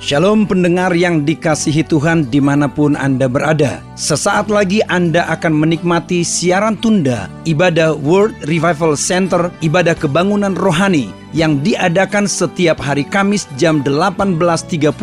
Shalom pendengar yang dikasihi Tuhan dimanapun Anda berada. Sesaat lagi Anda akan menikmati siaran tunda ibadah World Revival Center, ibadah kebangunan rohani yang diadakan setiap hari Kamis jam 18.30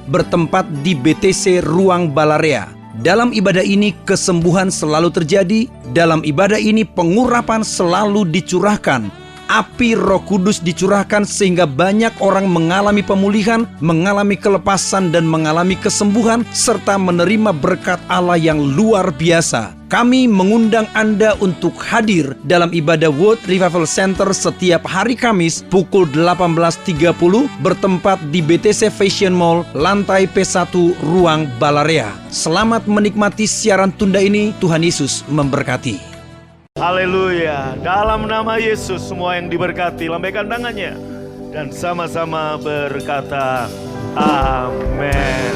bertempat di BTC Ruang Balarea. Dalam ibadah ini kesembuhan selalu terjadi, dalam ibadah ini pengurapan selalu dicurahkan. Api Roh Kudus dicurahkan sehingga banyak orang mengalami pemulihan, mengalami kelepasan dan mengalami kesembuhan serta menerima berkat Allah yang luar biasa. Kami mengundang Anda untuk hadir dalam ibadah World Revival Center setiap hari Kamis pukul 18.30 bertempat di BTC Fashion Mall, lantai P1 Ruang Balarea. Selamat menikmati siaran tunda ini. Tuhan Yesus memberkati. Haleluya. Dalam nama Yesus semua yang diberkati lambaikan tangannya dan sama-sama berkata amin.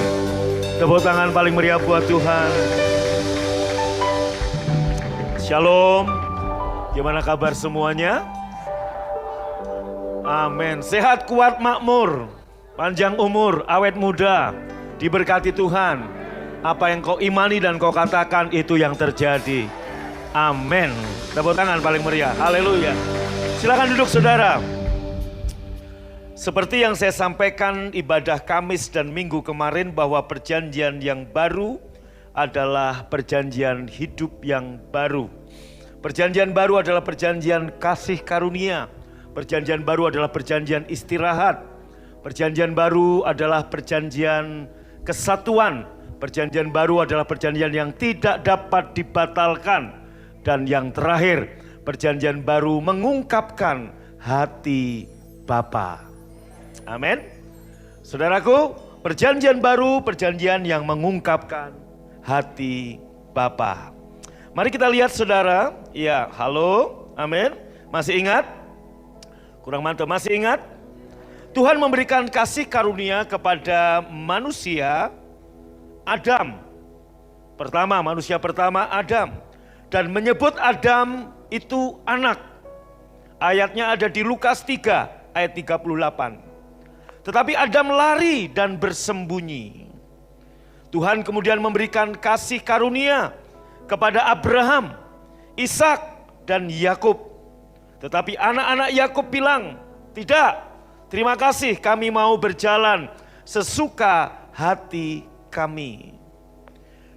Tepuk tangan paling meriah buat Tuhan. Shalom. Gimana kabar semuanya? Amin. Sehat, kuat, makmur, panjang umur, awet muda, diberkati Tuhan. Apa yang kau imani dan kau katakan itu yang terjadi. Amin. Tepuk tangan paling meriah. Haleluya. Silakan duduk saudara. Seperti yang saya sampaikan ibadah Kamis dan Minggu kemarin bahwa perjanjian yang baru adalah perjanjian hidup yang baru. Perjanjian baru adalah perjanjian kasih karunia. Perjanjian baru adalah perjanjian istirahat. Perjanjian baru adalah perjanjian kesatuan. Perjanjian baru adalah perjanjian yang tidak dapat dibatalkan. Dan yang terakhir, perjanjian baru mengungkapkan hati Bapa. Amin. Saudaraku, perjanjian baru, perjanjian yang mengungkapkan hati Bapa. Mari kita lihat saudara. Ya, halo. Amin. Masih ingat? Kurang mantap, masih ingat? Tuhan memberikan kasih karunia kepada manusia Adam. Pertama, manusia pertama Adam. Dan menyebut Adam itu anak. Ayatnya ada di Lukas 3 ayat 38. Tetapi Adam lari dan bersembunyi. Tuhan kemudian memberikan kasih karunia kepada Abraham, Ishak dan Yakub. Tetapi anak-anak Yakub bilang, tidak, terima kasih kami mau berjalan sesuka hati kami.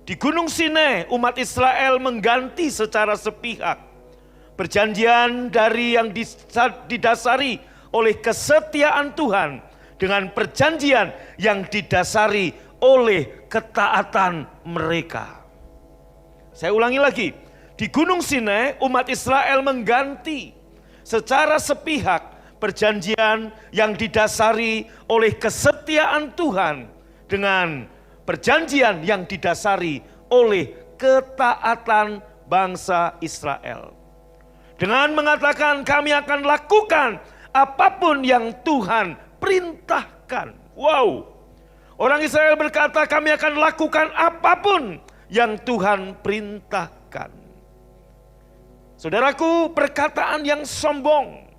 Di Gunung Sinai umat Israel mengganti secara sepihak perjanjian dari yang didasari oleh kesetiaan Tuhan dengan perjanjian yang didasari oleh ketaatan mereka. Saya ulangi lagi, di Gunung Sinai umat Israel mengganti secara sepihak perjanjian yang didasari oleh kesetiaan Tuhan dengan perjanjian yang didasari oleh ketaatan bangsa Israel. Dengan mengatakan kami akan lakukan apapun yang Tuhan perintahkan. Wow. Orang Israel berkata kami akan lakukan apapun yang Tuhan perintahkan. Saudaraku, perkataan yang sombong.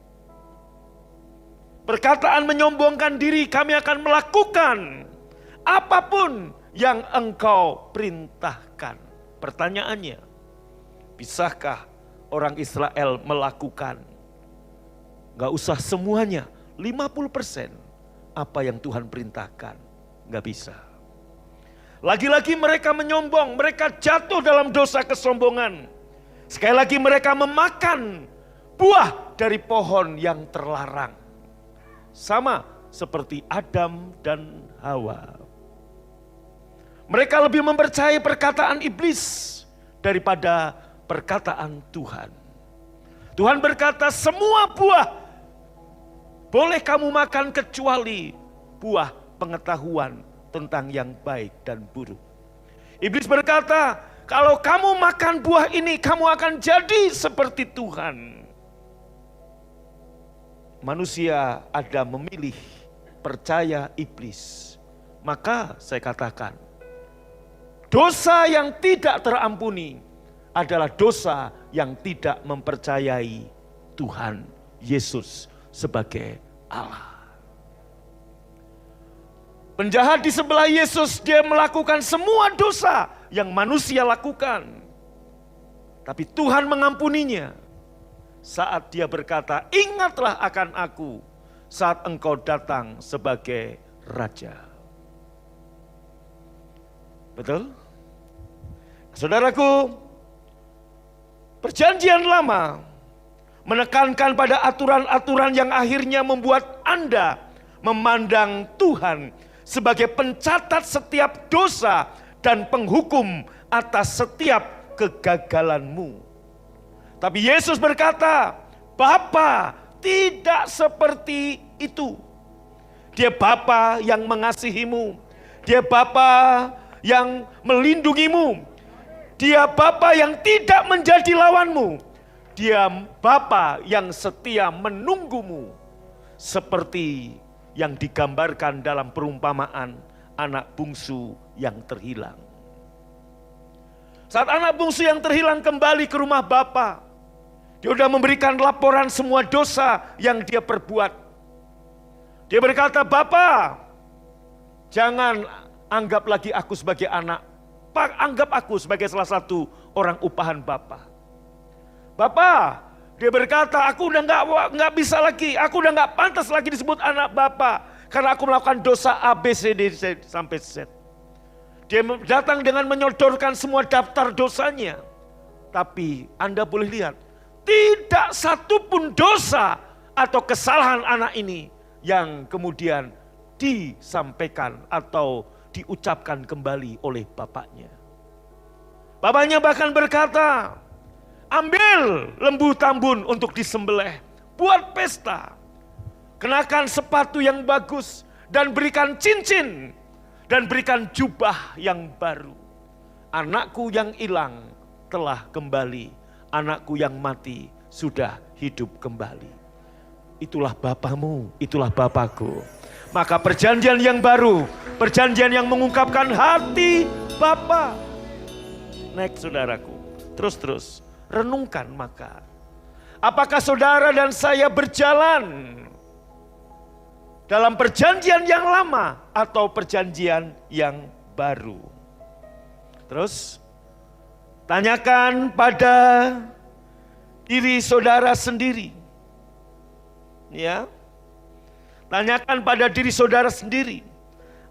Perkataan menyombongkan diri, kami akan melakukan apapun yang engkau perintahkan. Pertanyaannya, bisakah orang Israel melakukan? Gak usah semuanya, 50% apa yang Tuhan perintahkan. Gak bisa. Lagi-lagi mereka menyombong, mereka jatuh dalam dosa kesombongan. Sekali lagi mereka memakan buah dari pohon yang terlarang. Sama seperti Adam dan Hawa. Mereka lebih mempercayai perkataan iblis daripada perkataan Tuhan. Tuhan berkata semua buah boleh kamu makan kecuali buah pengetahuan tentang yang baik dan buruk. Iblis berkata kalau kamu makan buah ini kamu akan jadi seperti Tuhan. Manusia ada memilih percaya iblis. Maka saya katakan dosa yang tidak terampuni adalah dosa yang tidak mempercayai Tuhan Yesus sebagai Allah. Penjahat di sebelah Yesus, dia melakukan semua dosa yang manusia lakukan. Tapi Tuhan mengampuninya saat dia berkata, ingatlah akan aku saat engkau datang sebagai Raja. Betul? Saudaraku, Perjanjian Lama menekankan pada aturan-aturan yang akhirnya membuat Anda memandang Tuhan sebagai pencatat setiap dosa dan penghukum atas setiap kegagalanmu. Tapi Yesus berkata, Bapa tidak seperti itu. Dia Bapa yang mengasihimu. Dia Bapa yang melindungimu. Dia Bapa yang tidak menjadi lawanmu. Dia Bapa yang setia menunggumu. Seperti yang digambarkan dalam perumpamaan anak bungsu yang terhilang. Saat anak bungsu yang terhilang kembali ke rumah Bapa, dia sudah memberikan laporan semua dosa yang dia perbuat. Dia berkata, Bapa, jangan anggap lagi aku sebagai anak. Anggap aku sebagai salah satu orang upahan Bapa. Bapa, dia berkata, aku udah nggak bisa lagi, aku udah nggak pantas lagi disebut anak Bapa karena aku melakukan dosa A, B, C, D sampai Z. Dia datang dengan menyodorkan semua daftar dosanya. Tapi Anda boleh lihat, tidak satu pun dosa atau kesalahan anak ini yang kemudian disampaikan atau diucapkan kembali oleh bapaknya. Bapaknya bahkan berkata, ambil lembu tambun untuk disembelih, buat pesta, kenakan sepatu yang bagus, dan berikan cincin, dan berikan jubah yang baru. Anakku yang hilang telah kembali, anakku yang mati sudah hidup kembali. Itulah Bapamu, itulah Bapakku. Maka perjanjian yang baru, perjanjian yang mengungkapkan hati Bapa. Next saudaraku, terus renungkan maka. Apakah saudara dan saya berjalan dalam perjanjian yang lama atau perjanjian yang baru? Terus, tanyakan pada diri saudara sendiri. Ya. Tanyakan pada diri saudara sendiri,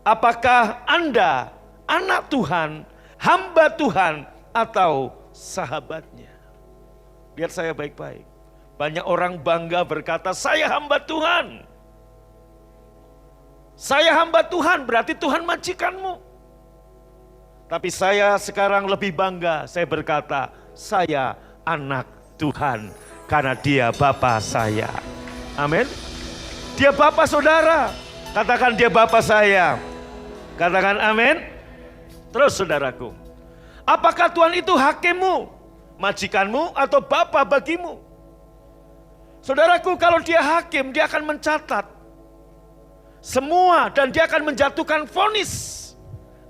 apakah Anda anak Tuhan, hamba Tuhan, atau sahabatnya? Lihat saya baik-baik. Banyak orang bangga berkata, saya hamba Tuhan. Saya hamba Tuhan, berarti Tuhan majikanmu. Tapi saya sekarang lebih bangga, saya berkata, saya anak Tuhan, karena Dia Bapa saya. Amin. Dia Bapa saudara. Katakan dia Bapa saya. Katakan amin. Terus saudaraku, apakah Tuhan itu hakimmu, majikanmu, atau Bapa bagimu? Saudaraku, kalau dia hakim, dia akan mencatat semua dan dia akan menjatuhkan vonis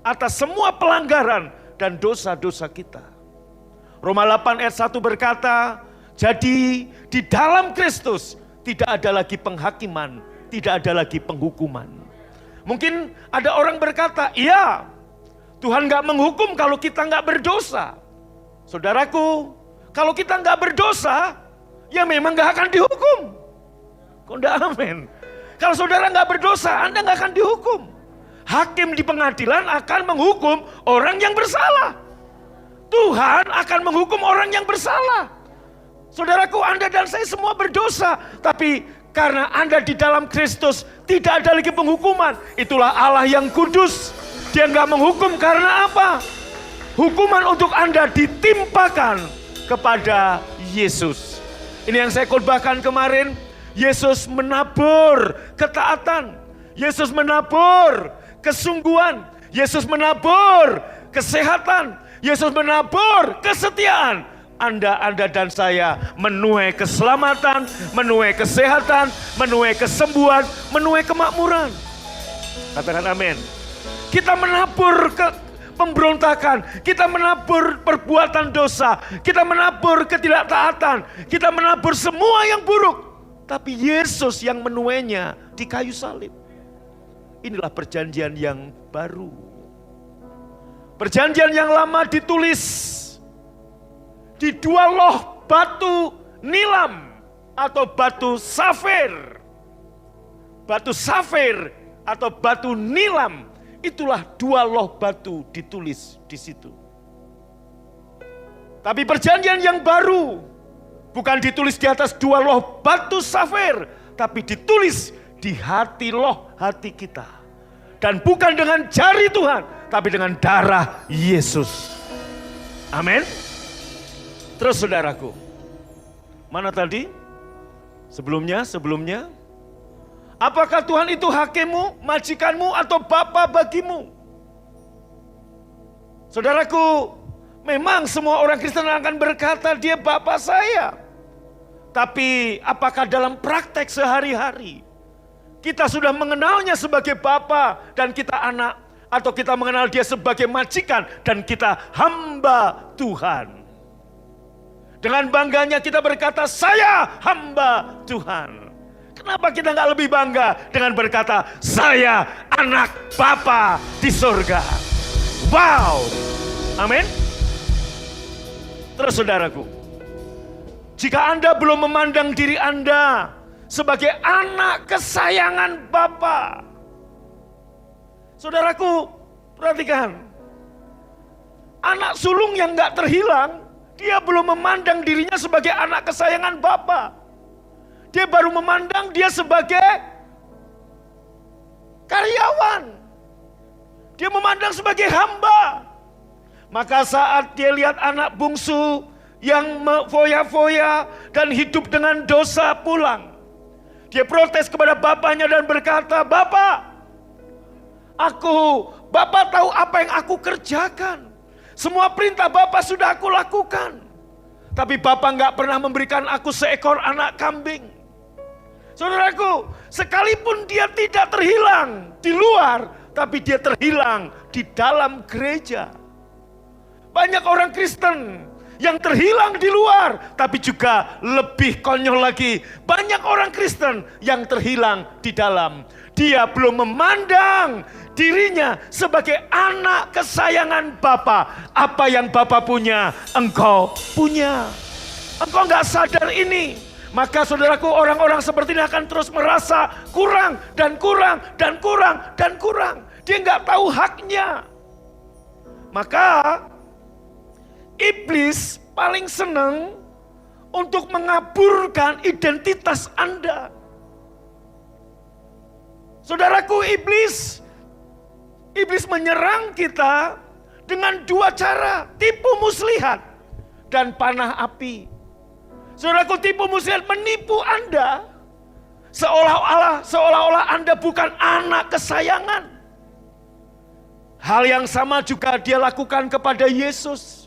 atas semua pelanggaran dan dosa-dosa kita. Roma 8 ayat 1 berkata, jadi di dalam Kristus tidak ada lagi penghakiman, tidak ada lagi penghukuman. Mungkin ada orang berkata, iya, Tuhan gak menghukum kalau kita gak berdosa. Saudaraku, kalau kita gak berdosa, ya memang gak akan dihukum. Kok enggak amin? Kalau saudara gak berdosa, Anda gak akan dihukum. Hakim di pengadilan akan menghukum orang yang bersalah. Tuhan akan menghukum orang yang bersalah. Saudaraku, Anda dan saya semua berdosa. Tapi karena Anda di dalam Kristus tidak ada lagi penghukuman. Itulah Allah yang kudus. Dia gak menghukum karena apa? Hukuman untuk Anda ditimpakan kepada Yesus. Ini yang saya khotbahkan kemarin. Yesus menabur ketaatan. Yesus menabur kesungguhan. Yesus menabur kesehatan. Yesus menabur kesetiaan. Anda dan saya menuai keselamatan, menuai kesehatan, menuai kesembuhan, menuai kemakmuran. Katakan amin. Kita menabur pemberontakan, kita menabur perbuatan dosa, kita menabur ketidaktaatan, kita menabur semua yang buruk. Tapi Yesus yang menuainya di kayu salib. inilah perjanjian yang baru. Perjanjian yang lama ditulis di dua loh batu nilam atau batu safir. Batu safir atau batu nilam, itulah dua loh batu ditulis di situ. Tapi perjanjian yang baru bukan ditulis di atas dua loh batu safir, tapi ditulis di hati loh hati kita. Dan bukan dengan jari Tuhan, tapi dengan darah Yesus. Amin. Terus saudaraku, mana tadi? Sebelumnya. Apakah Tuhan itu hakimmu, majikanmu, atau bapa bagimu? Saudaraku, memang semua orang Kristen akan berkata dia bapa saya. Tapi apakah dalam praktek sehari-hari kita sudah mengenalnya sebagai bapa dan kita anak, atau kita mengenal dia sebagai majikan dan kita hamba Tuhan? Dengan bangganya kita berkata, saya hamba Tuhan. Kenapa kita nggak lebih bangga dengan berkata, saya anak Bapa di surga? Wow, amin. Terus saudaraku, jika Anda belum memandang diri Anda sebagai anak kesayangan Bapa, saudaraku, perhatikan, anak sulung yang nggak terhilang, dia belum memandang dirinya sebagai anak kesayangan Bapa. Dia baru memandang dia sebagai karyawan. Dia memandang sebagai hamba. Maka saat dia lihat anak bungsu yang foya-foya dan hidup dengan dosa pulang, dia protes kepada bapaknya dan berkata, Bapak tahu apa yang aku kerjakan. Semua perintah Bapak sudah aku lakukan. Tapi Bapak nggak pernah memberikan aku seekor anak kambing. Saudaraku, sekalipun dia tidak terhilang di luar, tapi dia terhilang di dalam gereja. Banyak orang Kristen yang terhilang di luar, tapi juga lebih konyol lagi, banyak orang Kristen yang terhilang di dalam. Dia belum memandang dirinya sebagai anak kesayangan Bapa. Apa yang Bapa punya, engkau punya. Engkau nggak sadar ini. Maka saudaraku, orang-orang seperti ini akan terus merasa kurang dan kurang dan kurang dan kurang. Dia nggak tahu haknya. Maka iblis paling senang untuk mengaburkan identitas Anda. Saudaraku, iblis menyerang kita dengan dua cara, tipu muslihat dan panah api. Saudaraku, tipu muslihat menipu Anda seolah-olah Anda bukan anak kesayangan. Hal yang sama juga dia lakukan kepada Yesus.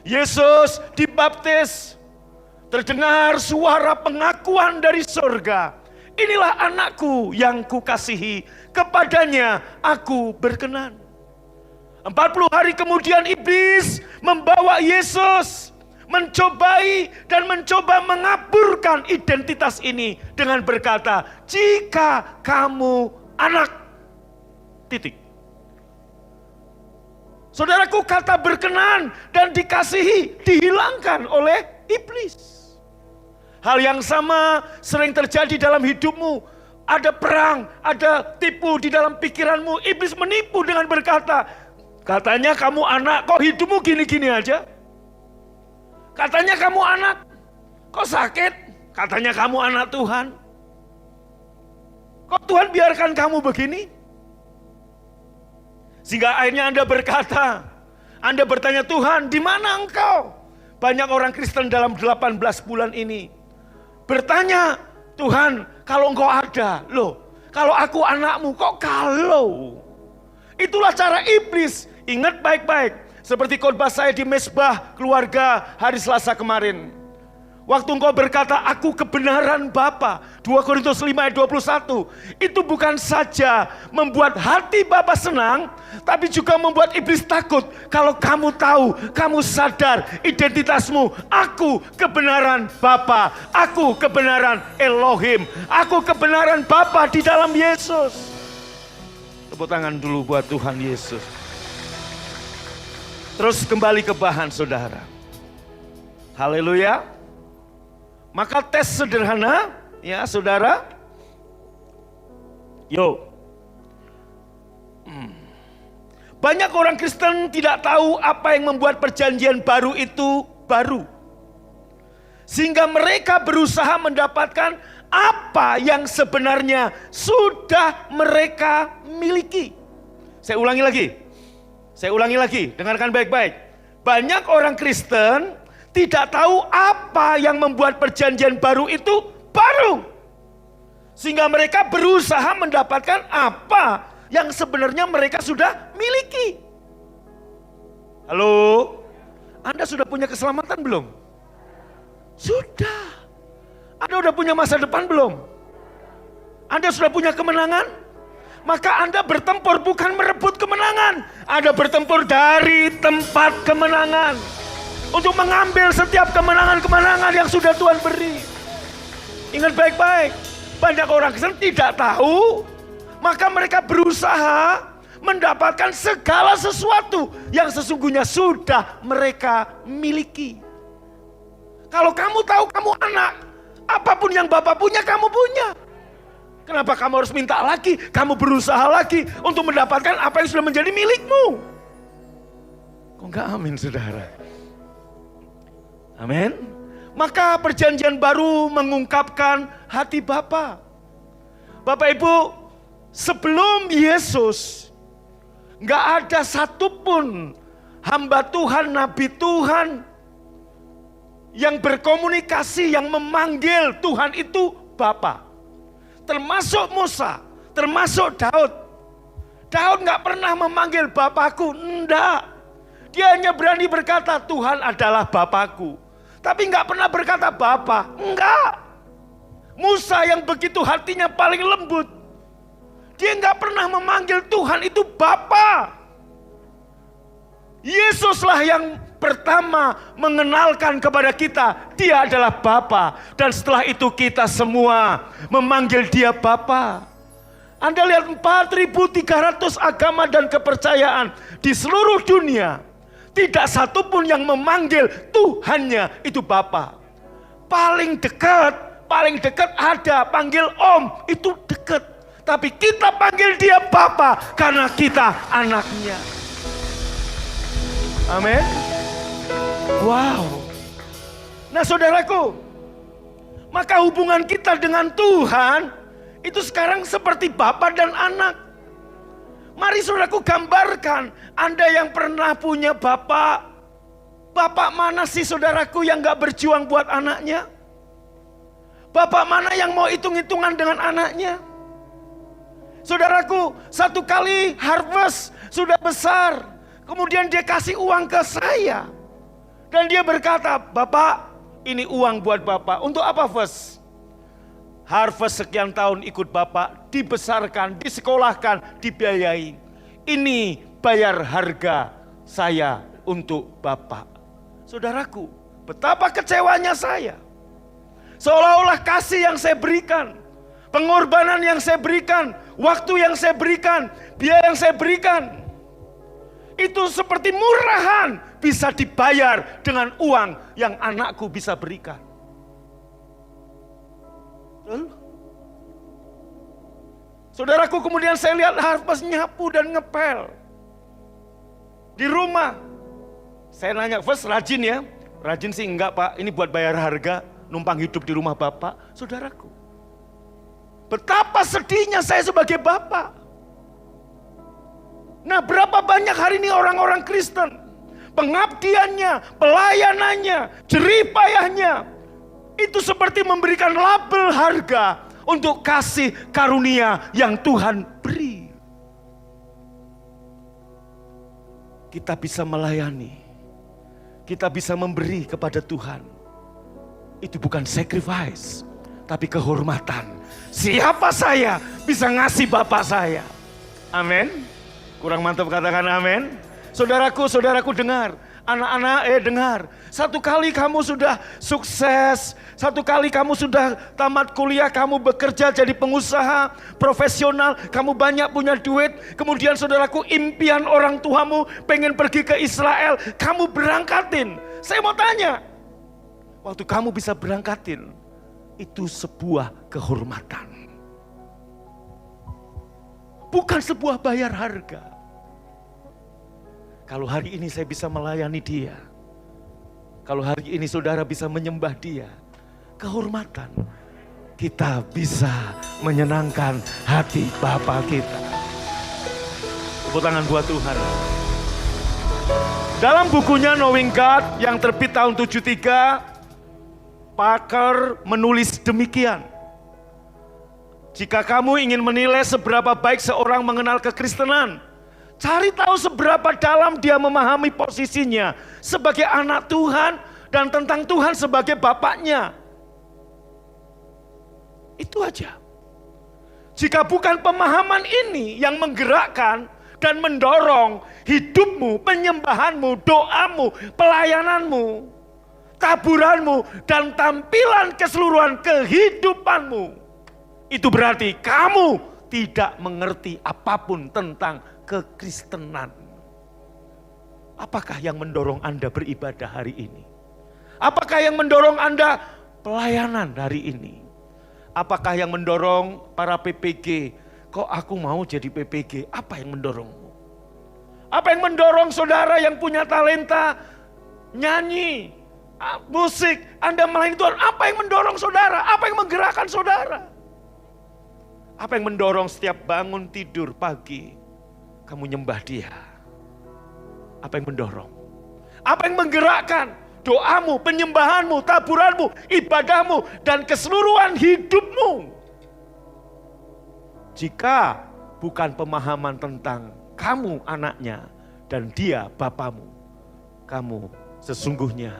Yesus dibaptis, terdengar suara pengakuan dari surga. Inilah anakku yang kukasihi, kepadanya aku berkenan. 40 hari kemudian iblis membawa Yesus, mencobai dan mencoba mengaburkan identitas ini dengan berkata, jika kamu anak, titik. Saudaraku, kata berkenan dan dikasihi dihilangkan oleh iblis. Hal yang sama sering terjadi dalam hidupmu. Ada perang, ada tipu di dalam pikiranmu. Iblis menipu dengan berkata, katanya kamu anak, kok hidupmu gini-gini aja? Katanya kamu anak, kok sakit? Katanya kamu anak Tuhan. Kok Tuhan biarkan kamu begini? Sehingga akhirnya Anda berkata, Anda bertanya, Tuhan di mana engkau? Banyak orang Kristen dalam 18 bulan ini bertanya, Tuhan kalau engkau ada, loh kalau aku anakmu kok kalau? Itulah cara iblis. Ingat baik-baik. Seperti khotbah saya di Mesbah Keluarga hari Selasa kemarin. Waktu engkau berkata, aku kebenaran Bapa, 2 Korintus 5 ayat 21. Itu bukan saja membuat hati Bapa senang, tapi juga membuat iblis takut. Kalau kamu tahu, kamu sadar identitasmu, aku kebenaran Bapa, aku kebenaran Elohim, aku kebenaran Bapa di dalam Yesus. Tepuk tangan dulu buat Tuhan Yesus. Terus kembali ke bahan saudara. Haleluya. Maka tes sederhana ya saudara. Banyak orang Kristen tidak tahu apa yang membuat perjanjian baru itu baru. Sehingga mereka berusaha mendapatkan apa yang sebenarnya sudah mereka miliki. Saya ulangi lagi, dengarkan baik-baik. Banyak orang Kristen tidak tahu apa yang membuat perjanjian baru itu baru. Sehingga mereka berusaha mendapatkan apa yang sebenarnya mereka sudah miliki. Halo? Anda sudah punya keselamatan belum? Sudah. Anda sudah punya masa depan belum? Anda sudah punya kemenangan? Maka Anda bertempur bukan merebut kemenangan. Anda bertempur dari tempat kemenangan. Untuk mengambil setiap kemenangan-kemenangan yang sudah Tuhan beri. Ingat baik-baik. Banyak orang Kristen tidak tahu. Maka mereka berusaha mendapatkan segala sesuatu yang sesungguhnya sudah mereka miliki. Kalau kamu tahu kamu anak, apapun yang Bapak punya, kamu punya. Kenapa kamu harus minta lagi? Kamu berusaha lagi untuk mendapatkan apa yang sudah menjadi milikmu. Kok enggak amin saudara? Amin. Maka perjanjian baru mengungkapkan hati Bapa. Bapak Ibu, sebelum Yesus, enggak ada satupun hamba Tuhan, nabi Tuhan yang berkomunikasi, yang memanggil Tuhan itu Bapa. Termasuk Musa, termasuk Daud. Daud gak pernah memanggil Bapakku, enggak. Dia hanya berani berkata Tuhan adalah Bapakku. Tapi gak pernah berkata Bapa, enggak. Musa yang begitu hatinya paling lembut, dia gak pernah memanggil Tuhan itu Bapa. Yesuslah yang pertama mengenalkan kepada kita dia adalah Bapa, dan setelah itu kita semua memanggil dia Bapa. Anda lihat 4.300 agama dan kepercayaan di seluruh dunia, tidak satupun yang memanggil Tuhannya itu Bapa. Paling dekat ada panggil Om, itu dekat. Tapi kita panggil dia Bapa karena kita anaknya. Amin. Wow. Nah saudaraku, maka hubungan kita dengan Tuhan itu sekarang seperti Bapa dan anak. Mari saudaraku gambarkan, Anda yang pernah punya bapak. Bapak mana sih saudaraku yang gak berjuang buat anaknya? Bapak mana yang mau hitung-hitungan dengan anaknya? Saudaraku, satu kali harvest sudah besar, kemudian dia kasih uang ke saya. Dan dia berkata, Bapak, ini uang buat Bapak. Untuk apa, Fes? Harvest sekian tahun ikut Bapak, dibesarkan, disekolahkan, dibiayai. Ini bayar harga saya untuk Bapak. Saudaraku, betapa kecewanya saya. Seolah-olah kasih yang saya berikan, pengorbanan yang saya berikan, waktu yang saya berikan, biaya yang saya berikan, itu seperti murahan bisa dibayar dengan uang yang anakku bisa berikan. Saudaraku, kemudian saya lihat harvest nyapu dan ngepel di rumah. Saya nanya, First rajin ya? Rajin sih enggak Pak, ini buat bayar harga, numpang hidup di rumah Bapak. Saudaraku, betapa sedihnya saya sebagai Bapak. Nah, berapa banyak hari ini orang-orang Kristen, pengabdiannya, pelayanannya, jerih payahnya, itu seperti memberikan label harga untuk kasih karunia yang Tuhan beri. Kita bisa melayani, kita bisa memberi kepada Tuhan. Itu bukan sacrifice, tapi kehormatan. Siapa saya bisa ngasih Bapak saya? Amin. Kurang mantap katakan amin. Saudaraku dengar. Anak-anak, dengar. Satu kali kamu sudah sukses, satu kali kamu sudah tamat kuliah, kamu bekerja jadi pengusaha profesional, kamu banyak punya duit. Kemudian saudaraku, impian orang tuamu pengen pergi ke Israel, kamu berangkatin. Saya mau tanya, waktu kamu bisa berangkatin, itu sebuah kehormatan. Bukan sebuah bayar harga. Kalau hari ini saya bisa melayani dia, kalau hari ini saudara bisa menyembah dia, kehormatan. Kita bisa menyenangkan hati Bapa kita. Tepuk tangan buat Tuhan. Dalam bukunya Knowing God yang terbit tahun 73, Parker menulis demikian. Jika kamu ingin menilai seberapa baik seorang mengenal kekristenan, cari tahu seberapa dalam dia memahami posisinya sebagai anak Tuhan dan tentang Tuhan sebagai Bapaknya. Itu aja. Jika bukan pemahaman ini yang menggerakkan dan mendorong hidupmu, penyembahanmu, doamu, pelayananmu, taburanmu, dan tampilan keseluruhan kehidupanmu, itu berarti kamu tidak mengerti apapun tentang kekristenan. Apakah yang mendorong Anda beribadah hari ini? Apakah yang mendorong Anda pelayanan hari ini? Apakah yang mendorong para PPG? Kok aku mau jadi PPG? Apa yang mendorongmu? Apa yang mendorong saudara yang punya talenta nyanyi, musik, Anda melayani Tuhan? Apa yang mendorong saudara? Apa yang menggerakkan saudara? Apa yang mendorong setiap bangun tidur pagi kamu nyembah dia? Apa yang mendorong? Apa yang menggerakkan doamu, penyembahanmu, taburanmu, ibadahmu, dan keseluruhan hidupmu? Jika bukan pemahaman tentang kamu anaknya dan dia bapamu, kamu sesungguhnya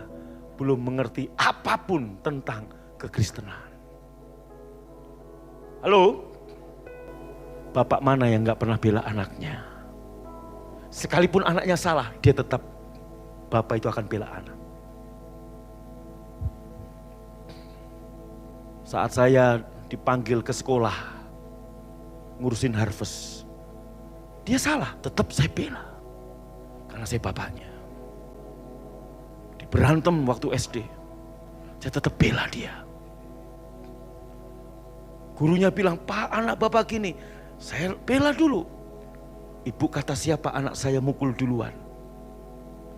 belum mengerti apapun tentang kekristenan. Halo? Bapak mana yang gak pernah bela anaknya? Sekalipun anaknya salah, dia tetap, Bapak itu akan bela anak. Saat saya dipanggil ke sekolah, ngurusin harvest, dia salah, tetap saya bela. Karena saya bapaknya. Berantem waktu SD, saya tetap bela dia. Gurunya bilang, Pak, anak Bapak gini, saya bela dulu. Ibu kata siapa anak saya mukul duluan?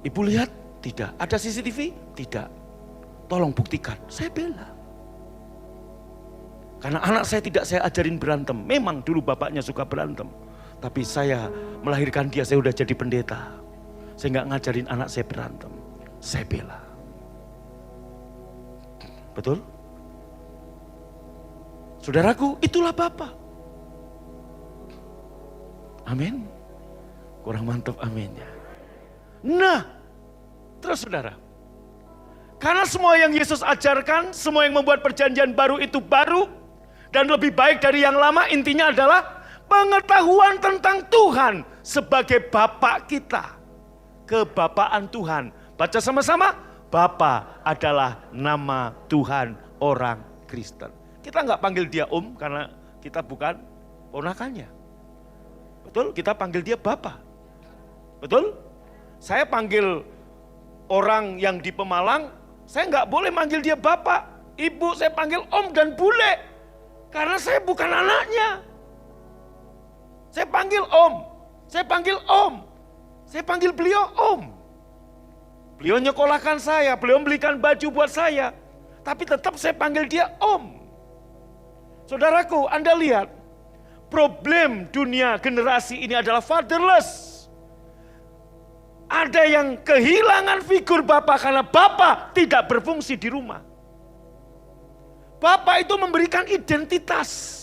Ibu lihat? Tidak. Ada CCTV? Tidak. Tolong buktikan. Saya bela. Karena anak saya tidak saya ajarin berantem. Memang dulu bapaknya suka berantem. Tapi saya melahirkan dia, saya udah jadi pendeta. Saya nggak ngajarin anak saya berantem. Saya bela. Betul? Saudaraku, itulah Bapa. Amin. Kurang mantap aminnya. Nah, terus saudara. Karena semua yang Yesus ajarkan, semua yang membuat perjanjian baru itu baru dan lebih baik dari yang lama, intinya adalah pengetahuan tentang Tuhan sebagai Bapa kita. Kebapaan Tuhan. Baca sama-sama. Bapa adalah nama Tuhan orang Kristen. Kita nggak panggil dia Om karena kita bukan ponakannya. Betul? Kita panggil dia Bapa. Betul? Saya panggil orang yang di Pemalang, saya nggak boleh manggil dia Bapak. Ibu saya panggil Om dan Bule. Karena saya bukan anaknya. Saya panggil Om. Saya panggil Om. Saya panggil beliau Om. Beliau nyekolahkan saya, beliau belikan baju buat saya. Tapi tetap saya panggil dia Om. Saudaraku, Anda lihat, problem dunia generasi ini adalah fatherless. Ada yang kehilangan figur Bapa karena Bapa tidak berfungsi di rumah. Bapa itu memberikan identitas.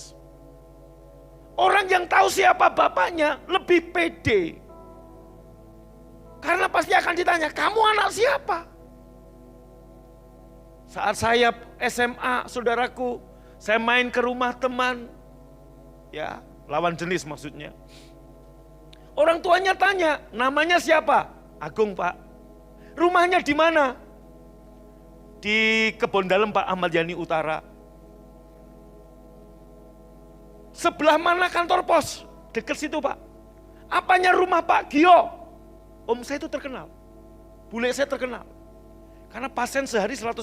Orang yang tahu siapa bapaknya lebih pede. Karena pasti akan ditanya, kamu anak siapa? Saat saya SMA, saudaraku, saya main ke rumah teman. Ya, lawan jenis maksudnya. Orang tuanya tanya, namanya siapa? Agung, Pak. Rumahnya di mana? Di Kebon Dalem Pak, Ahmad Yani Utara. Sebelah mana kantor pos? Dekat situ Pak. Apanya rumah Pak Gio? Om saya itu terkenal. Bule saya terkenal. Karena pasien sehari 150,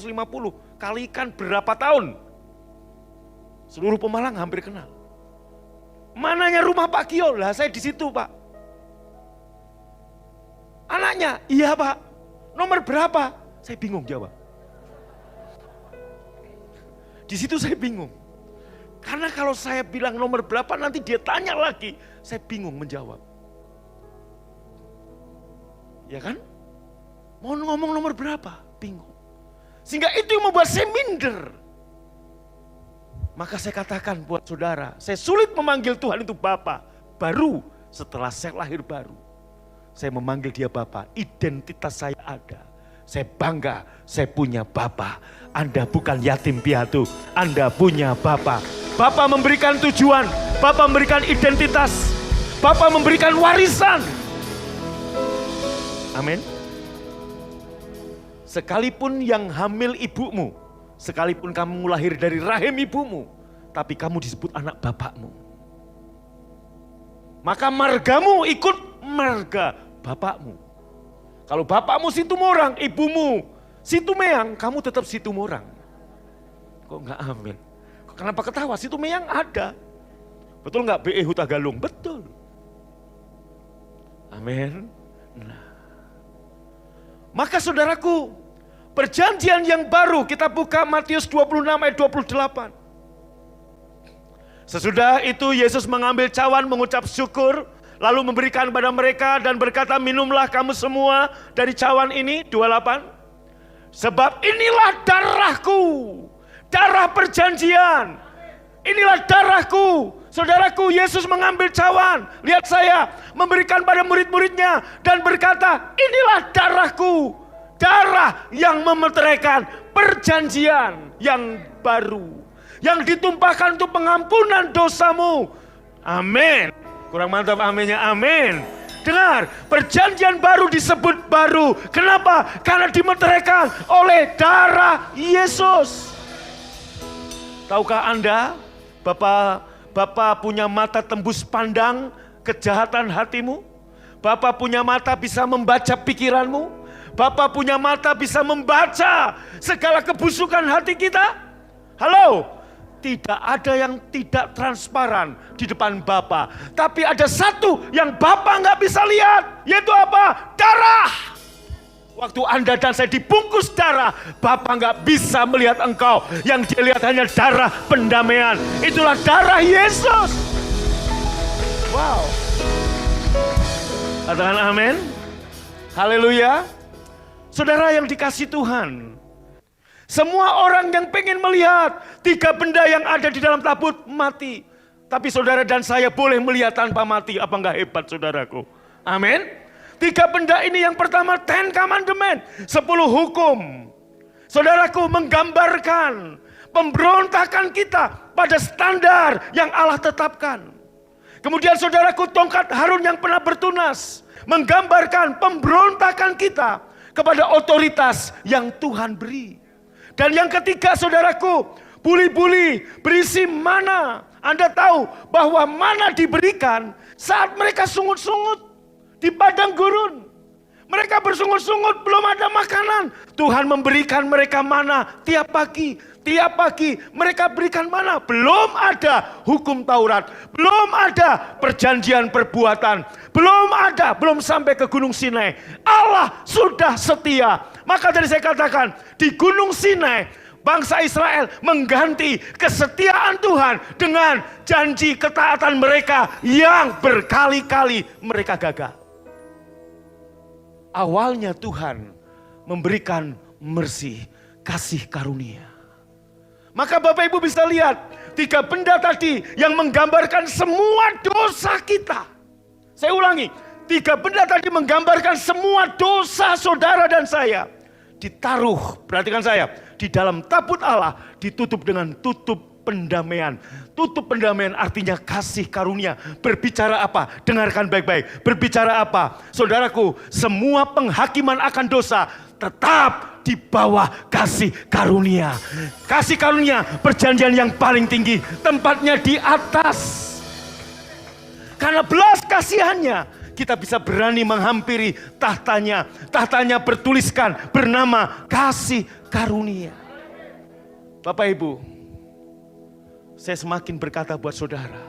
kalikan berapa tahun. Seluruh Pemalang hampir kenal. Mananya rumah Pak Gio? Lah saya di situ Pak. Anaknya? Iya Pak. Nomor berapa? Saya bingung jawab. Di situ saya bingung. Karena kalau saya bilang nomor berapa nanti dia tanya lagi. Saya bingung menjawab. Ya kan? Mau ngomong nomor berapa? Bingung. Sehingga itu yang membuat saya minder. Maka saya katakan buat saudara, saya sulit memanggil Tuhan itu Bapa. Baru setelah saya lahir baru. Saya memanggil dia Bapa. Identitas saya ada. Saya bangga, saya punya Bapa. Anda bukan yatim piatu, Anda punya Bapa. Bapa memberikan tujuan, Bapa memberikan identitas, Bapa memberikan warisan. Amin. Sekalipun yang hamil ibumu, sekalipun kamu lahir dari rahim ibumu, tapi kamu disebut anak bapakmu. Maka margamu ikut marga bapakmu. Kalau bapakmu Situmorang, ibumu Situmeang, kamu tetap Situmorang. Kok enggak amin? Kenapa ketawa? Situmeang ada. Betul enggak BE Hutagalung? Betul. Amin. Nah. Maka saudaraku, perjanjian yang baru kita buka Matius 26 ayat 28. Sesudah itu Yesus mengambil cawan, mengucap syukur, lalu memberikan kepada mereka dan berkata, minumlah kamu semua dari cawan ini. 28. Sebab inilah darahku, darah perjanjian. Inilah darahku. Saudaraku, Yesus mengambil cawan. Lihat saya, memberikan pada murid-muridnya dan berkata, inilah darahku. Darah yang memeteraikan perjanjian yang baru. Yang ditumpahkan untuk pengampunan dosamu. Amin. Kurang mantap aminnya, amin. Dengar, perjanjian baru disebut baru. Kenapa? Karena dimeteraikan oleh darah Yesus. Tahukah Anda, Bapak punya mata tembus pandang kejahatan hatimu? Bapak punya mata bisa membaca pikiranmu? Bapak punya mata bisa membaca segala kebusukan hati kita? Halo? Tidak ada yang tidak transparan di depan Bapa. Tapi ada satu yang Bapa nggak bisa lihat. Yaitu apa? Darah. Waktu Anda dan saya dibungkus darah, Bapa nggak bisa melihat engkau. Yang dia lihat hanya darah pendamaian. Itulah darah Yesus. Wow. Katakan amin. Haleluya. Saudara yang dikasih Tuhan. Semua orang yang pengen melihat 3 benda yang ada di dalam tabut mati. Tapi saudara dan saya boleh melihat tanpa mati. Apa enggak hebat saudaraku? Amin. 3 benda ini yang pertama 10 commandment, 10 hukum. Saudaraku, menggambarkan pemberontakan kita pada standar yang Allah tetapkan. Kemudian saudaraku, tongkat Harun yang pernah bertunas menggambarkan pemberontakan kita kepada otoritas yang Tuhan beri. Dan yang ketiga saudaraku, buli-buli berisi mana. Anda tahu bahwa mana diberikan saat mereka sungut-sungut di padang gurun. Mereka bersungut-sungut, belum ada makanan. Tuhan memberikan mereka mana tiap pagi. Tiap pagi mereka berikan mana. Belum ada hukum Taurat. Belum ada perjanjian perbuatan. Belum sampai ke Gunung Sinai. Allah sudah setia. Maka tadi saya katakan, di Gunung Sinai, bangsa Israel mengganti kesetiaan Tuhan dengan janji ketaatan mereka yang berkali-kali mereka gagal. Awalnya Tuhan memberikan mercy, kasih karunia. Maka Bapak Ibu bisa lihat 3 benda tadi yang menggambarkan semua dosa kita. Saya ulangi, 3 benda tadi menggambarkan semua dosa saudara dan saya. Ditaruh, perhatikan saya, di dalam tabut Allah ditutup dengan tutup pendamaian. Tutup pendamaian artinya kasih karunia. Berbicara apa? Dengarkan baik-baik. Berbicara apa? Saudaraku, semua penghakiman akan dosa tetap di bawah kasih karunia. Kasih karunia perjanjian yang paling tinggi, tempatnya di atas. Karena belas kasihannya kita bisa berani menghampiri tahtanya. Tahtanya bertuliskan bernama kasih karunia. Bapak Ibu, saya semakin berkata buat saudara,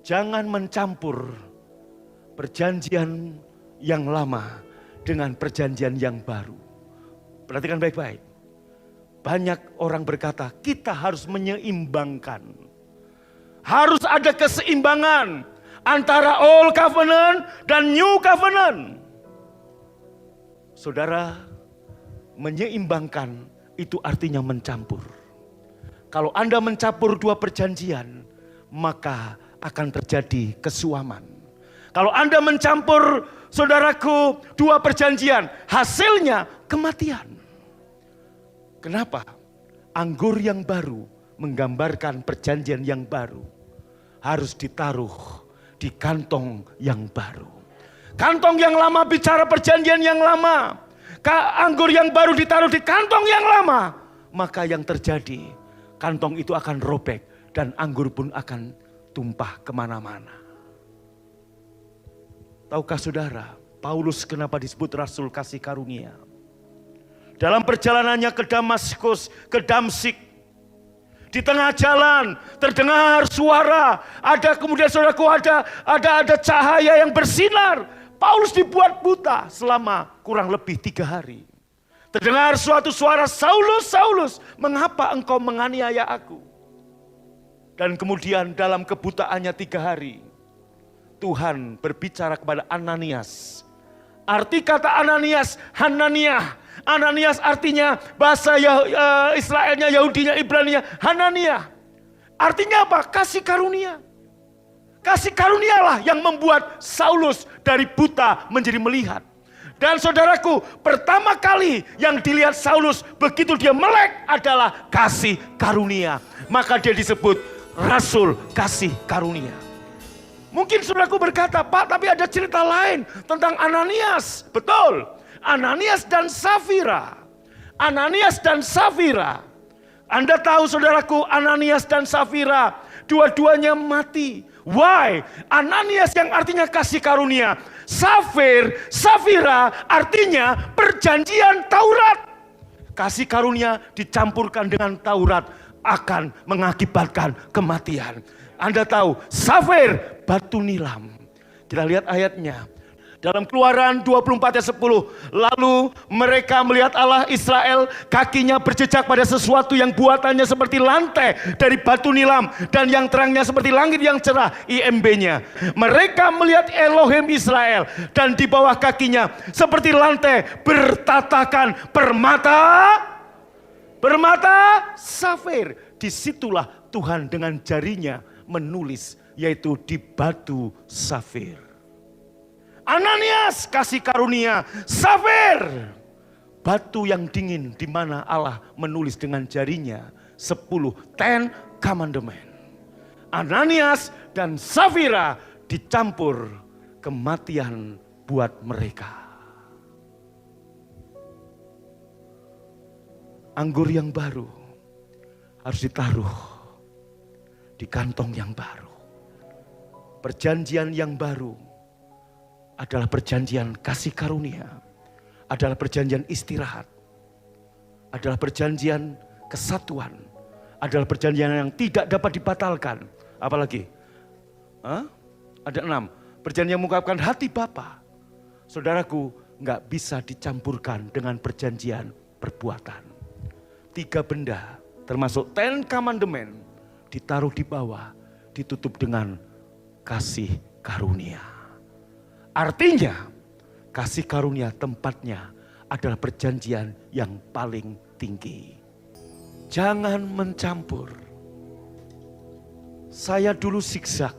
jangan mencampur perjanjian yang lama dengan perjanjian yang baru. Perhatikan baik-baik. Banyak orang berkata kita harus menyeimbangkan. Harus ada keseimbangan antara Old Covenant dan New Covenant. Saudara, menyeimbangkan itu artinya mencampur. Kalau Anda mencampur dua perjanjian, maka akan terjadi kesuaman. Kalau Anda mencampur, saudaraku, dua perjanjian, hasilnya kematian. Kenapa? Anggur yang baru menggambarkan perjanjian yang baru. Harus ditaruh di kantong yang baru. Kantong yang lama bicara perjanjian yang lama. Anggur yang baru ditaruh di kantong yang lama. Maka yang terjadi, kantong itu akan robek dan anggur pun akan tumpah kemana-mana. Tahukah saudara, Paulus kenapa disebut Rasul Kasih Karunia? Dalam perjalanannya ke Damaskus, ke Damsik, di tengah jalan terdengar suara, ada kemudian saudaraku ada cahaya yang bersinar. Paulus dibuat buta selama kurang lebih 3 hari. Terdengar suatu suara, Saulus, Saulus, mengapa engkau menganiaya aku? Dan kemudian dalam kebutaannya 3 hari, Tuhan berbicara kepada Ananias. Arti kata Ananias, Hananiah. Ananias artinya bahasa Israelnya, Yahudinya, Ibraninya, Hananiah. Artinya apa? Kasih karunia. Kasih karunialah yang membuat Saulus dari buta menjadi melihat. Dan saudaraku, pertama kali yang dilihat Saulus begitu dia melek adalah kasih karunia. Maka dia disebut Rasul Kasih Karunia. Mungkin saudaraku berkata, Pak, tapi ada cerita lain tentang Ananias. Betul. Ananias dan Safira. Ananias dan Safira. Anda tahu saudaraku, Ananias dan Safira dua-duanya mati. Why? Ananias yang artinya kasih karunia. Safira artinya perjanjian Taurat. Kasih karunia dicampurkan dengan Taurat akan mengakibatkan kematian. Anda tahu, Safir batu nilam. Kita lihat ayatnya. Dalam Keluaran 24 ayat 10. Lalu mereka melihat Allah Israel, kakinya berjejak pada sesuatu yang buatannya seperti lantai dari batu nilam. Dan yang terangnya seperti langit yang cerah, IMB-nya. Mereka melihat Elohim Israel. Dan di bawah kakinya seperti lantai bertatakan permata safir. Disitulah Tuhan dengan jarinya menulis, yaitu di batu safir. Ananias kasih karunia, Safir batu yang dingin di mana Allah menulis dengan jarinya 10 Commandment. Ananias dan Safira dicampur, kematian buat mereka. Anggur yang baru harus ditaruh di kantong yang baru. Perjanjian yang baru adalah perjanjian kasih karunia, adalah perjanjian istirahat, adalah perjanjian kesatuan, adalah perjanjian yang tidak dapat dibatalkan. Apalagi? Ada 6. Perjanjian yang mengungkapkan hati Bapa. Saudaraku, nggak bisa dicampurkan dengan perjanjian perbuatan. 3 benda, termasuk 10 Commandment, ditaruh di bawah, ditutup dengan kasih karunia. Artinya, kasih karunia tempatnya adalah perjanjian yang paling tinggi. Jangan mencampur. Saya dulu zigzag.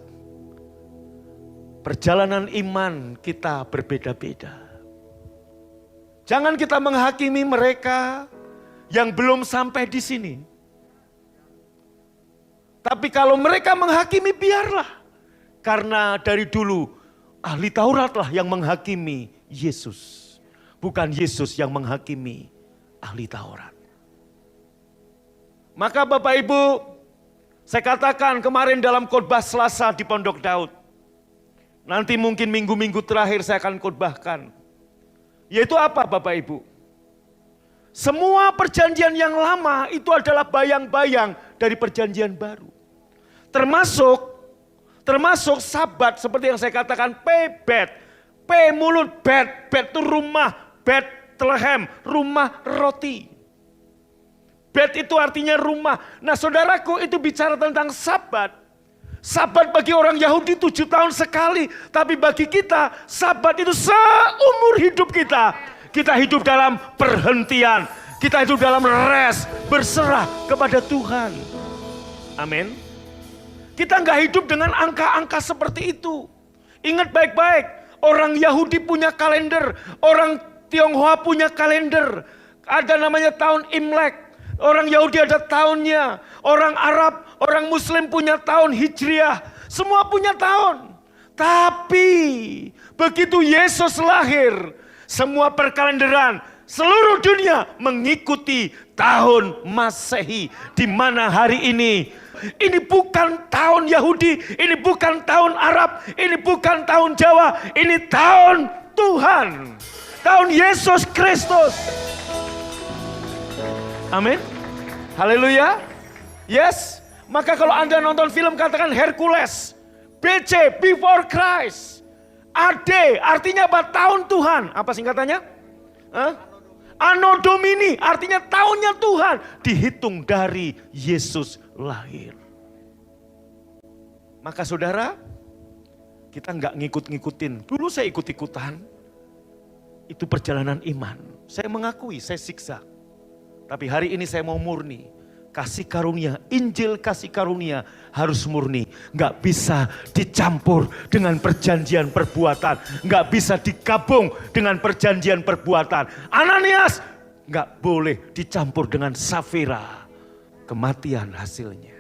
Perjalanan iman kita berbeda-beda. Jangan kita menghakimi mereka yang belum sampai di sini. Tapi kalau mereka menghakimi, biarlah. Karena dari dulu ahli Tauratlah yang menghakimi Yesus. bukan Yesus yang menghakimi ahli Taurat. Maka Bapak Ibu, saya katakan kemarin dalam khotbah Selasa di Pondok Daud, nanti mungkin minggu-minggu terakhir saya akan khotbahkan. Yaitu apa Bapak Ibu? Semua perjanjian yang lama itu adalah bayang-bayang dari perjanjian baru. Termasuk Sabat seperti yang saya katakan, P-bet. P mulut, bet. Bet itu rumah, Bethlehem, rumah roti. Bet itu artinya rumah. Nah saudaraku, itu bicara tentang Sabat. Sabat bagi orang Yahudi 7 tahun sekali. Tapi bagi kita, Sabat itu seumur hidup kita. Kita hidup dalam perhentian. Kita hidup dalam rest, berserah kepada Tuhan. Amin. Kita nggak hidup dengan angka-angka seperti itu. Ingat baik-baik, orang Yahudi punya kalender. Orang Tionghoa punya kalender. Ada namanya tahun Imlek. Orang Yahudi ada tahunnya, orang Arab, orang Muslim punya tahun Hijriah, semua punya tahun. Tapi begitu Yesus lahir, semua perkalenderan seluruh dunia mengikuti tahun Masehi. Di mana hari ini bukan tahun Yahudi, ini bukan tahun Arab, ini bukan tahun Jawa, ini tahun Tuhan, tahun Yesus Kristus. Amin. Haleluya. Yes. Maka kalau Anda nonton film katakan Hercules. BC, Before Christ. AD artinya apa? Tahun Tuhan. Apa singkatannya? Anno Domini artinya tahunnya Tuhan. Dihitung dari Yesus lahir. Maka saudara, kita nggak ngikut-ngikutin. Dulu saya ikut-ikutan. Itu perjalanan iman. Saya mengakui, saya siksa. Tapi hari ini saya mau murni. Kasih karunia, Injil kasih karunia harus murni. Nggak bisa dicampur dengan perjanjian perbuatan. Nggak bisa digabung dengan perjanjian perbuatan. Ananias nggak boleh dicampur dengan Safira. Kematian hasilnya.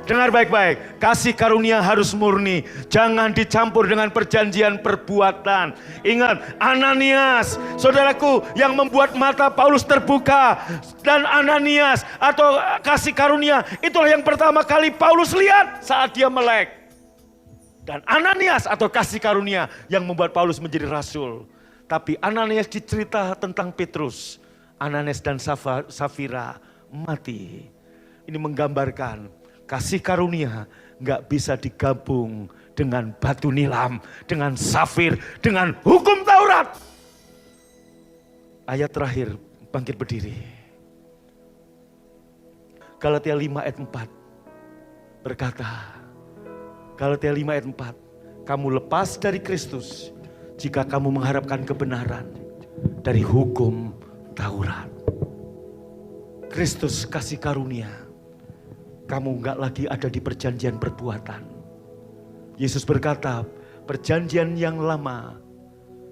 Dengar baik-baik, kasih karunia harus murni. Jangan dicampur dengan perjanjian perbuatan. Ingat, Ananias, saudaraku, yang membuat mata Paulus terbuka. Dan Ananias atau kasih karunia, itulah yang pertama kali Paulus lihat saat dia melek. Dan Ananias atau kasih karunia yang membuat Paulus menjadi rasul. Tapi Ananias dicerita tentang Petrus. Ananias dan Safira mati. Ini menggambarkan kasih karunia nggak bisa digabung dengan batu nilam, dengan safir, dengan hukum Taurat. Ayat terakhir, bangkit berdiri. Galatia 5 ayat 4 berkata, Galatia 5 ayat 4, kamu lepas dari Kristus jika kamu mengharapkan kebenaran dari hukum Taurat. Kristus kasih karunia. Kamu enggak lagi ada di perjanjian perbuatan. Yesus berkata, perjanjian yang lama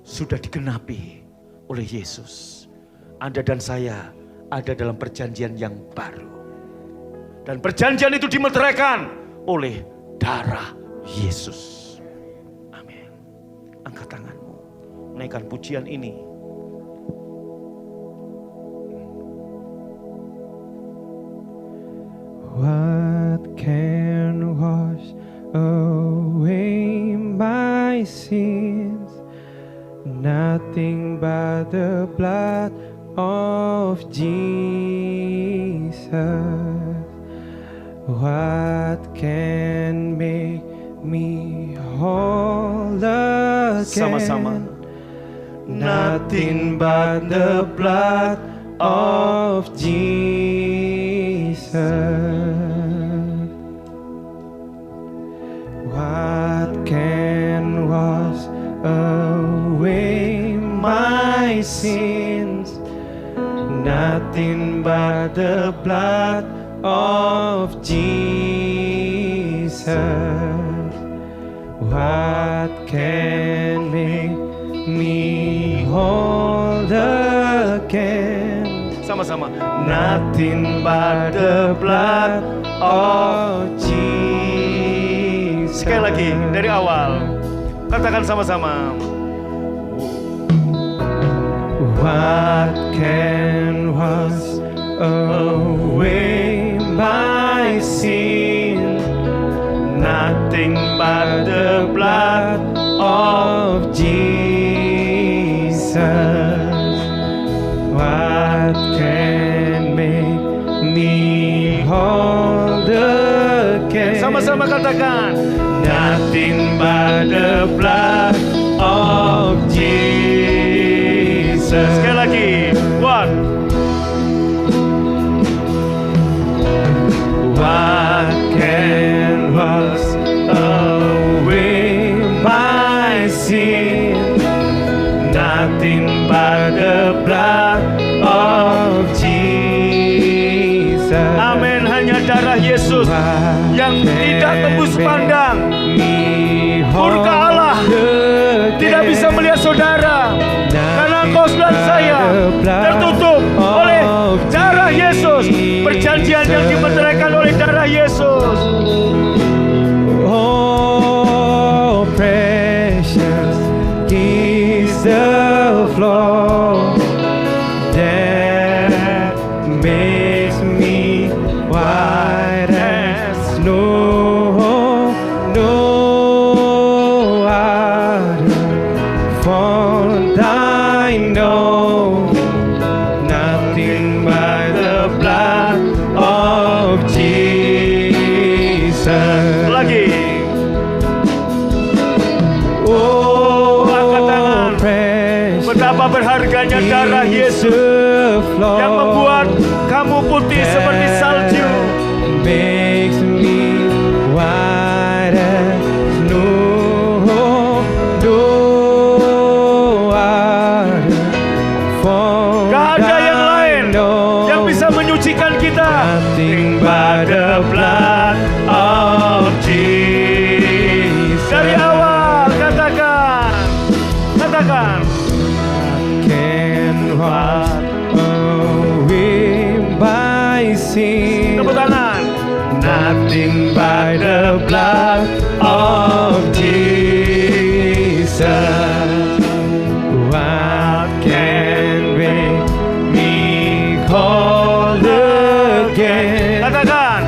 sudah digenapi oleh Yesus. Anda dan saya ada dalam perjanjian yang baru. Dan perjanjian itu dimeteraikan oleh darah Yesus. Amin. Angkat tanganmu, naikkan pujian ini. What can wash away my sins? Nothing but the blood of Jesus. What can make me whole again? Sama-sama. Nothing but the blood of Jesus. What can wash away my sins? Nothing but the blood of Jesus. What can make me whole again? Sama-sama. Nothing but the blood of Jesus. Sekali lagi dari awal. Katakan sama-sama. What can wash away my sin? Nothing but the blood of Jesus. What can make me whole again? Sama-sama katakan. Nothing but the blood of Jesus. Sekali lagi. One. What can wash away my sin? Nothing but the blood of Jesus. Amin. Hanya darah Yesus yang tidak tembus pandang. Murka Allah tidak bisa melihat saudara, karena engkau dan saya tertutup oleh darah Yesus. Perjanjian yang dimeteraikan oleh darah Yesus. Oh, precious is the flow that makes me white as snow. No other font I know, nothing but the blood of Jesus. Lagi. Oh, angkat tangan. precious Betapa berharganya darah Yesus yang membuat kamu putih seperti salju. makes me white as snow. No other font Gak ada yang lain I know, yang bisa menyucikan kita. nothing but the blood of Jesus. Dari awal katakan. Katakan. Can wash away my sin. Tepuk tangan. Nothing but the blood of Jesus. What can make me whole again? Katakan.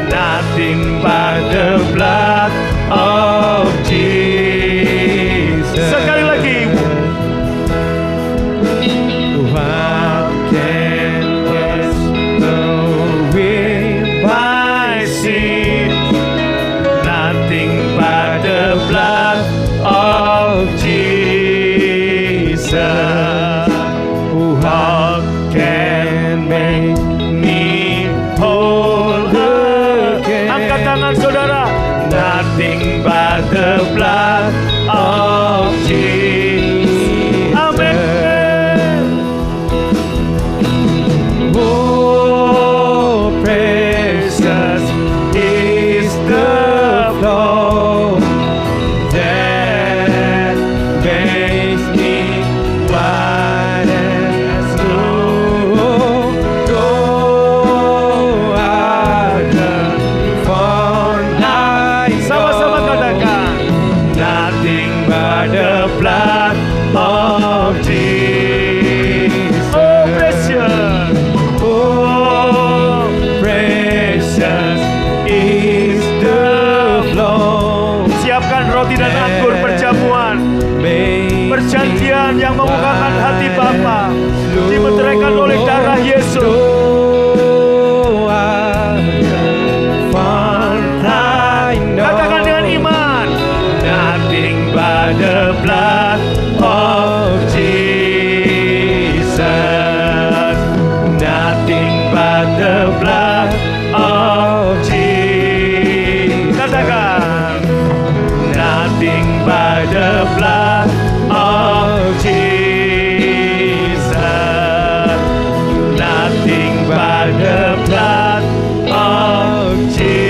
Nothing but the blood of Jesus. Sekali lagi. What can wash away my sin? Nothing but the blood of Jesus. What can make me whole again? Angkat tangan saudara. Nothing but the blood of Jesus. Amin. Oh, precious is the flow that makes me white as snow. No other font I know, Sama-sama katakan. nothing but the blood of Jesus. Oh, precious. Oh, precious is the flow. Siapkan roti dan anggur perjamuan. Perjanjian yang membukakan hati Bapa dimeteraikan oleh darah Yesus. Katakan dengan iman. Nothing but the blood of Jesus. Nothing but the blood of Jesus. Katakan. Nothing but the blood of Jesus. Nothing but the blood of Jesus.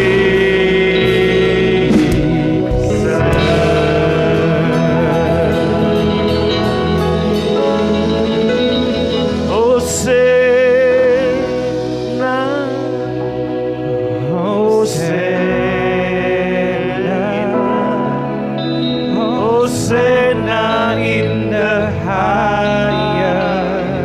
Hosana. Hosanna in the highest.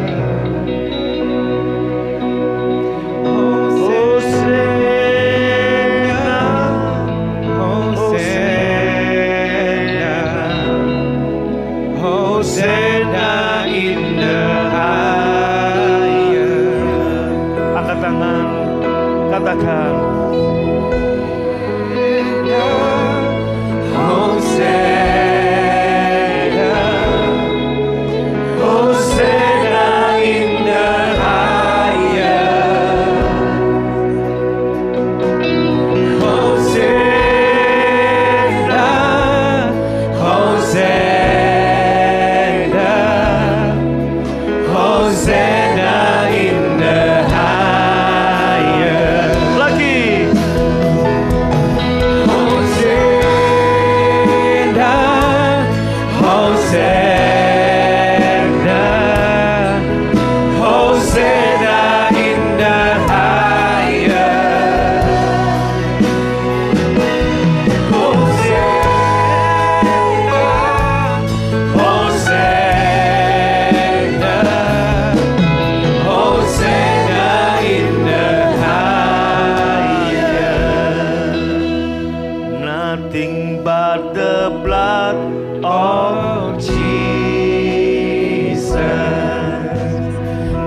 the blood of Jesus.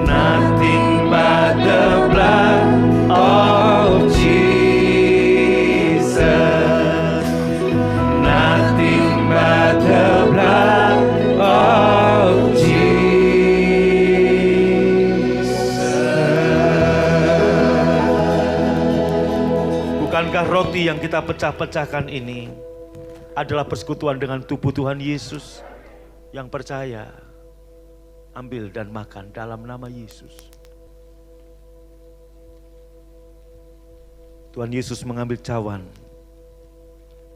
Nothing but the blood of Jesus. Nothing but the blood of Jesus. Bukankah roti yang kita pecah-pecahkan ini adalah persekutuan dengan tubuh Tuhan Yesus? Yang percaya, ambil dan makan dalam nama Yesus. Tuhan Yesus mengambil cawan,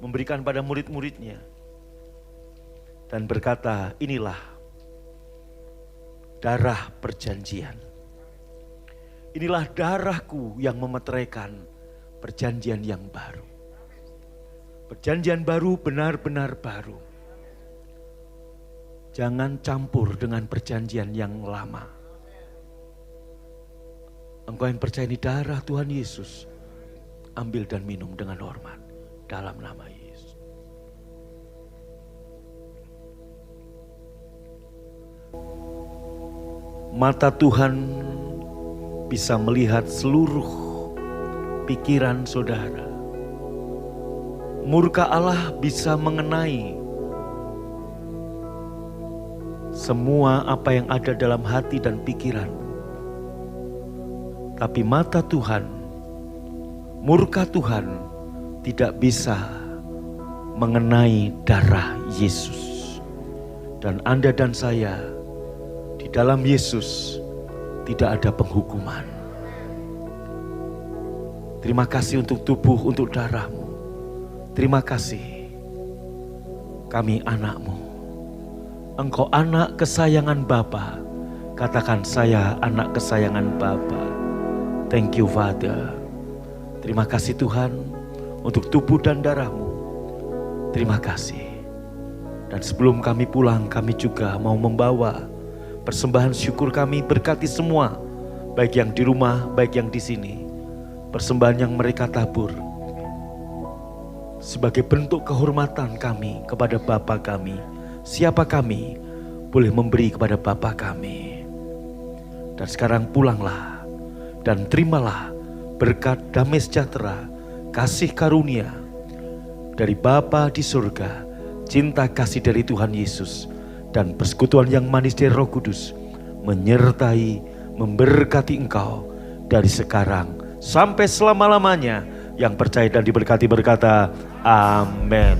memberikan pada murid-muridnya, dan berkata, inilah darah perjanjian. Inilah darahku yang memeteraikan perjanjian yang baru. Perjanjian baru benar-benar baru. Jangan campur dengan perjanjian yang lama. Engkau yang percaya ini darah Tuhan Yesus, ambil dan minum dengan hormat dalam nama Yesus. Mata Tuhan bisa melihat seluruh pikiran saudara. Murka Allah bisa mengenai semua apa yang ada dalam hati dan pikiran. Tapi mata Tuhan, murka Tuhan tidak bisa mengenai darah Yesus. Dan Anda dan saya, di dalam Yesus tidak ada penghukuman. Terima kasih untuk tubuh, untuk darah-Mu. Terima kasih, kami anak-Mu. Engkau anak kesayangan Bapa. Katakan, saya anak kesayangan Bapa. Thank you Father. Terima kasih Tuhan untuk tubuh dan darah-Mu. Terima kasih. Dan sebelum kami pulang, kami juga mau membawa persembahan syukur kami. Berkati semua, baik yang di rumah, baik yang di sini. Persembahan yang mereka tabur sebagai bentuk kehormatan kami kepada Bapa kami. Siapa kami boleh memberi kepada Bapa kami. Dan sekarang pulanglah dan terimalah berkat damai sejahtera, kasih karunia dari Bapa di surga, cinta kasih dari Tuhan Yesus, dan persekutuan yang manis dari Roh Kudus menyertai, memberkati engkau dari sekarang sampai selama-lamanya. Yang percaya dan diberkati berkata, amin.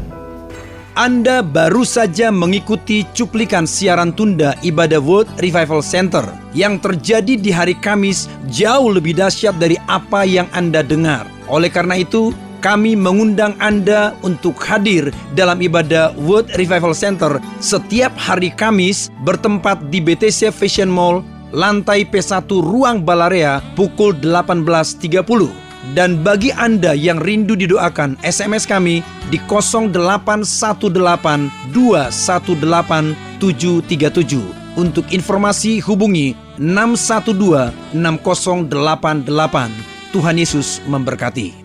Anda baru saja mengikuti cuplikan siaran tunda ibadah World Revival Center yang terjadi di hari Kamis jauh lebih dahsyat dari apa yang Anda dengar. Oleh karena itu, kami mengundang Anda untuk hadir dalam ibadah World Revival Center setiap hari Kamis bertempat di BTC Fashion Mall, lantai P1 Ruang Balarea pukul 18.30. Dan bagi Anda yang rindu didoakan, SMS kami di 0818218737. Untuk informasi hubungi 6126088. Tuhan Yesus memberkati.